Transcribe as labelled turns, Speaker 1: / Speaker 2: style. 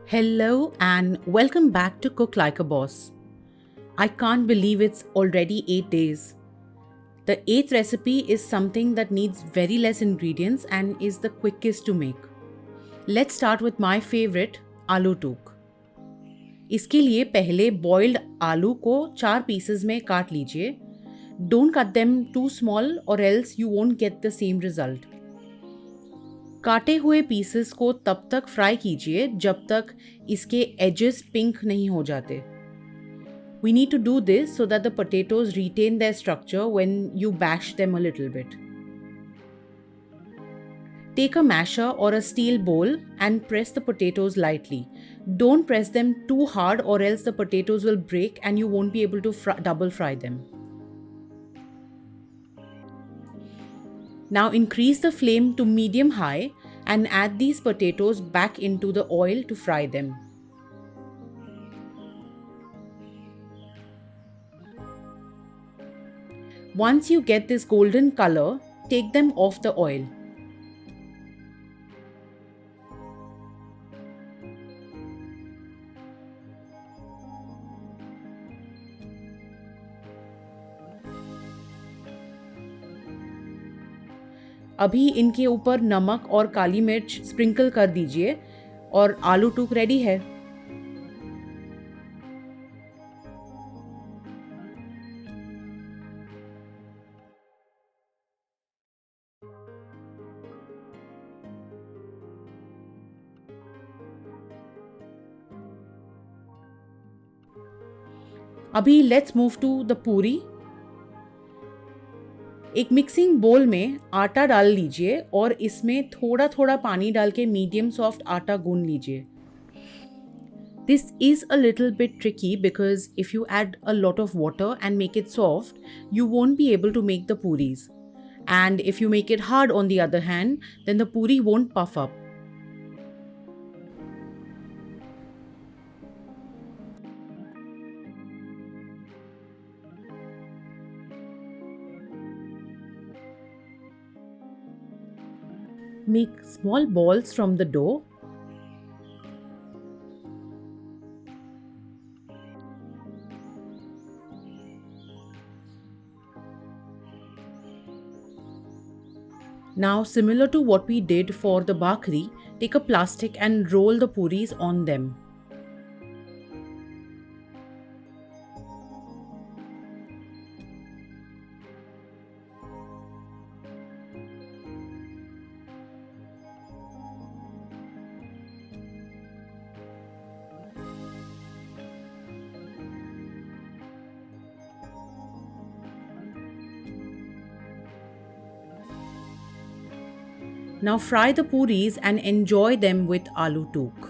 Speaker 1: Hello and welcome back to Cook Like a Boss. I can't believe it's already 8 days. The eighth recipe is something that needs very less ingredients and is the quickest to make. Let's start with my favorite, Aloo Took. इसके लिए पहले boiled आलू को 4 pieces में काट लीजिए. Don't cut them too small or else you won't get the same result. काटे हुए पीसेस को तब तक फ्राई कीजिए जब तक इसके एजेस पिंक नहीं हो जाते. We need to do this so that the potatoes retain their structure when you bash them a little bit. Take a masher or a steel bowl and press the potatoes lightly. Don't press them too hard or else the potatoes will break and you won't be able to double fry them. Now increase the flame to medium high and add these potatoes back into the oil to fry them. Once you get this golden color, take them off the oil. अभी इनके ऊपर नमक और काली मिर्च sprinkle कर दीजिए और आलू टूक रेडी है. अभी लेट्स मूव टू द पूरी. एक मिक्सिंग बोल में आटा डाल लीजिए और इसमें थोड़ा थोड़ा पानी डाल के मीडियम सॉफ्ट आटा गूंद लीजिए. This is a little bit tricky because if you add a lot of water and make it soft, you won't be able to make the puris. And if you make it hard on the other hand, then the puri won't puff up. Make small balls from the dough. Now, similar to what we did for the bhakri, take a plastic and roll the puris on them. Now fry the puris and enjoy them with Aloo Took.